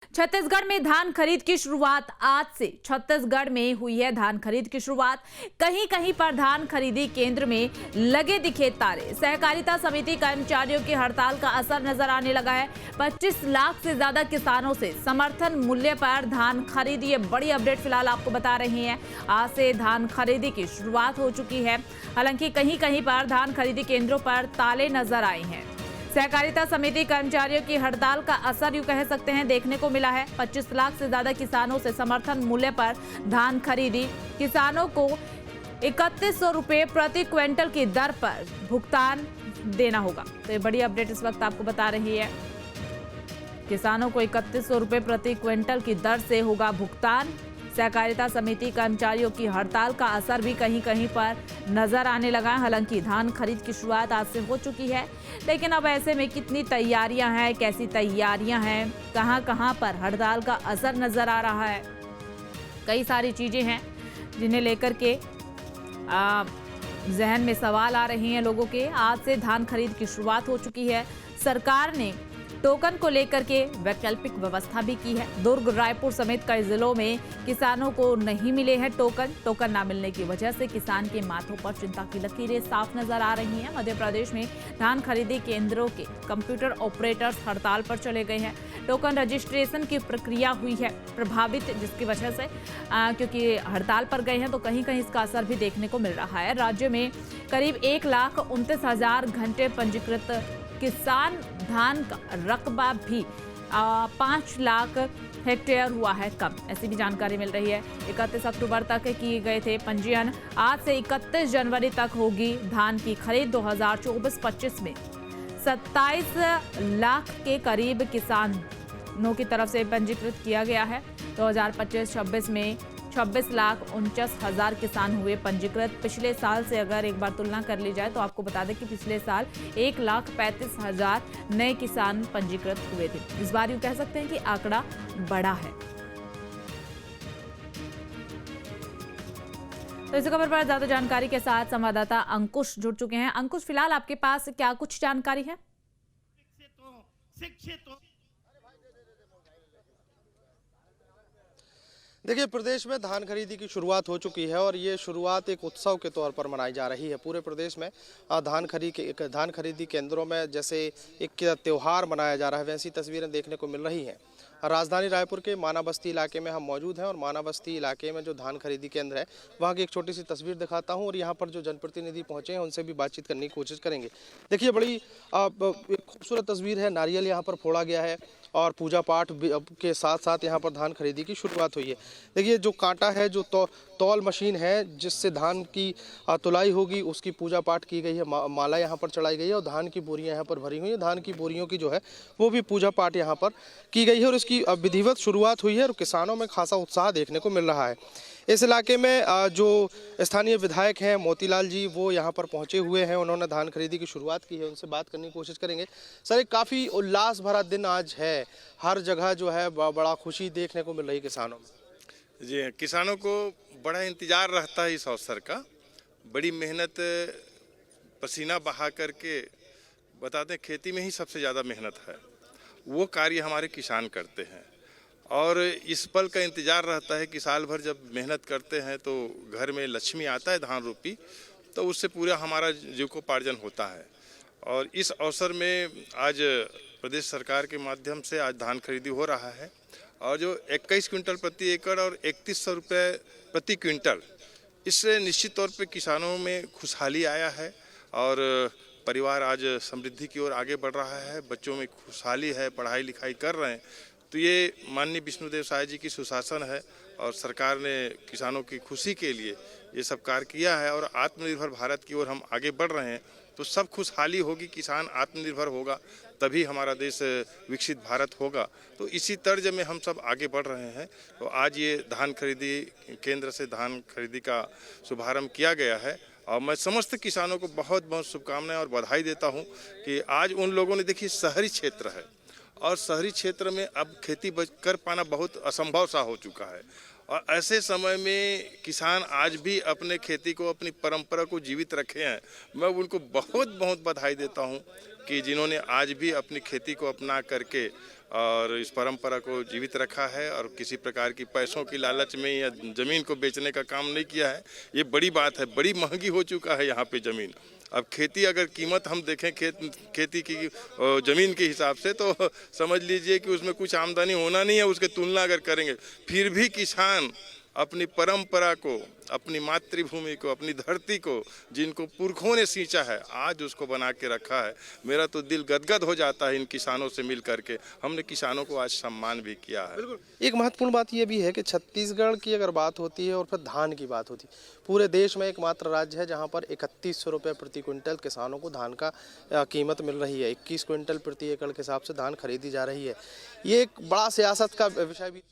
छत्तीसगढ़ में धान खरीद की शुरुआत आज से छत्तीसगढ़ में हुई है धान खरीद की शुरुआत। कहीं कहीं पर धान खरीदी केंद्र में लगे दिखे ताले। सहकारिता समिति कर्मचारियों की हड़ताल का असर नजर आने लगा है। 25 लाख से ज्यादा किसानों से समर्थन मूल्य पर धान खरीदी। ये बड़ी अपडेट फिलहाल आपको बता रही हैं। आज से धान खरीदी की शुरुआत हो चुकी है। हालांकि कहीं कहीं पर धान खरीदी केंद्रों पर ताले नजर आए हैं। सहकारिता समिति कर्मचारियों की हड़ताल का असर यूं कह सकते हैं देखने को मिला है। 25 लाख से ज्यादा किसानों से समर्थन मूल्य पर धान खरीदी। किसानों को 3100 रुपये प्रति क्विंटल की दर पर भुगतान देना होगा। तो ये बड़ी अपडेट इस वक्त आपको बता रही है। किसानों को 3100 रुपये प्रति क्विंटल की दर से होगा भुगतान। सहकारिता समिति कर्मचारियों की हड़ताल का असर भी कहीं कहीं पर नजर आने लगा है। हालांकि धान खरीद की शुरुआत आज से हो चुकी है, लेकिन अब ऐसे में कितनी तैयारियां हैं, कैसी तैयारियां हैं, कहां कहां पर हड़ताल का असर नजर आ रहा है, कई सारी चीजें हैं जिन्हें लेकर के जहन में सवाल आ रहे हैं लोगों के। आज से धान खरीद की शुरुआत हो चुकी है। सरकार ने टोकन को लेकर के वैकल्पिक व्यवस्था भी की है। दुर्ग, रायपुर समेत कई जिलों में किसानों को नहीं मिले हैं टोकन ना मिलने की वजह से किसान के माथों पर चिंता की लकीरें साफ नजर आ रही हैं। मध्य प्रदेश में धान खरीदी केंद्रों के कंप्यूटर ऑपरेटर्स हड़ताल पर चले गए हैं। टोकन रजिस्ट्रेशन की प्रक्रिया हुई है प्रभावित, जिसकी वजह से क्योंकि हड़ताल पर गए हैं तो कहीं कहीं इसका असर भी देखने को मिल रहा है। राज्य में करीब 1,29,000 घंटे पंजीकृत किसान धान का रकबा भी 5 लाख हेक्टेयर हुआ है कम, ऐसी भी जानकारी मिल रही है। 31 अक्टूबर तक किए गए थे पंजीयन। आज से 31 जनवरी तक होगी धान की खरीद। 2024-25 में 27 लाख के करीब किसानों की तरफ से पंजीकृत किया गया है। 2025-26 में 26,49,000 किसान हुए पंजीकृत। पिछले साल से अगर एक बार तुलना कर ली जाए तो आपको बता दें कि पिछले साल 1,35,000 नए किसान पंजीकृत हुए थे। इस बार यूं कह सकते हैं कि आंकड़ा बढ़ा है। तो इस खबर पर ज्यादा जानकारी के साथ संवाददाता अंकुश जुड़ चुके हैं। अंकुश, फिलहाल आपके पास क्या कुछ जानकारी है? देखिए, प्रदेश में धान खरीदी की शुरुआत हो चुकी है और ये शुरुआत एक उत्सव के तौर पर मनाई जा रही है। पूरे प्रदेश में धान खरीदी केंद्रों में जैसे एक त्यौहार मनाया जा रहा है, वैसी तस्वीरें देखने को मिल रही हैं। राजधानी रायपुर के माना बस्ती इलाके में हम मौजूद हैं और माना बस्ती इलाके में जो धान खरीदी केंद्र है वहाँ की एक छोटी सी तस्वीर दिखाता हूँ और यहाँ पर जो जनप्रतिनिधि पहुँचे हैं उनसे भी बातचीत करने की कोशिश करेंगे। देखिए, बड़ी एक खूबसूरत तस्वीर है। नारियल यहाँ पर फोड़ा गया है और पूजा पाठ के साथ साथ यहाँ पर धान खरीदी की शुरुआत हुई है। देखिए, जो कांटा है, जो तौल मशीन है जिससे धान की तुलाई होगी, उसकी पूजा पाठ की गई है। माला यहाँ पर चढ़ाई गई है और धान की बोरियां यहाँ पर भरी हुई हैं। धान की बोरियों की जो है वो भी पूजा पाठ यहाँ पर की गई है और इसकी विधिवत शुरुआत हुई है और किसानों में खासा उत्साह देखने को मिल रहा है। इस इलाके में जो स्थानीय विधायक हैं मोतीलाल जी, वो यहाँ पर पहुँचे हुए हैं। उन्होंने धान खरीदी की शुरुआत की है, उनसे बात करने की कोशिश करेंगे। सर, एक काफ़ी उल्लास भरा दिन आज है, हर जगह जो है बड़ा खुशी देखने को मिल रही किसानों में। जी, किसानों को बड़ा इंतज़ार रहता है इस अवसर का। बड़ी मेहनत, पसीना बहा करके बताते हैं, खेती में ही सबसे ज़्यादा मेहनत है, वो कार्य हमारे किसान करते हैं और इस पल का इंतज़ार रहता है कि साल भर जब मेहनत करते हैं तो घर में लक्ष्मी आता है धान रूपी, तो उससे पूरा हमारा जीविकोपार्जन होता है। और इस अवसर में आज प्रदेश सरकार के माध्यम से आज धान खरीदी हो रहा है और जो 21 क्विंटल प्रति एकड़ और 3100 रुपये प्रति क्विंटल, इससे निश्चित तौर पे किसानों में खुशहाली आया है और परिवार आज समृद्धि की ओर आगे बढ़ रहा है। बच्चों में खुशहाली है, पढ़ाई लिखाई कर रहे हैं। तो ये माननीय विष्णुदेव साय जी की सुशासन है और सरकार ने किसानों की खुशी के लिए ये सब कार्य किया है और आत्मनिर्भर भारत की ओर हम आगे बढ़ रहे हैं। तो सब खुशहाली होगी, किसान आत्मनिर्भर होगा, तभी हमारा देश विकसित भारत होगा। तो इसी तर्ज में हम सब आगे बढ़ रहे हैं। तो आज ये धान खरीदी केंद्र से धान खरीदी का शुभारंभ किया गया है और मैं समस्त किसानों को बहुत बहुत शुभकामनाएं और बधाई देता हूं कि आज उन लोगों ने, देखिए, शहरी क्षेत्र है और शहरी क्षेत्र में अब खेती कर पाना बहुत असंभव सा हो चुका है और ऐसे समय में किसान आज भी अपने खेती को, अपनी परंपरा को जीवित रखे हैं। मैं उनको बहुत बहुत बधाई देता हूं कि जिन्होंने आज भी अपनी खेती को अपना करके और इस परंपरा को जीवित रखा है और किसी प्रकार की पैसों की लालच में या ज़मीन को बेचने का काम नहीं किया है। ये बड़ी बात है, बड़ी महंगी हो चुका है यहाँ पे ज़मीन। अब खेती अगर कीमत हम देखें खेती की ज़मीन के हिसाब से तो समझ लीजिए कि उसमें कुछ आमदनी होना नहीं है। उसके तुलना अगर करेंगे फिर भी किसान अपनी परंपरा को, अपनी मातृभूमि को, अपनी धरती को जिनको पुरखों ने सींचा है आज उसको बना के रखा है। मेरा तो दिल गदगद हो जाता है इन किसानों से मिल करके। हमने किसानों को आज सम्मान भी किया है। एक महत्वपूर्ण बात यह भी है कि छत्तीसगढ़ की अगर बात होती है और फिर धान की बात होती है, पूरे देश में एकमात्र राज्य है जहां पर 3100 रुपये प्रति क्विंटल किसानों को धान का कीमत मिल रही है। 21 क्विंटल प्रति एकड़ के हिसाब से धान खरीदी जा रही है। ये एक बड़ा सियासत का विषय भी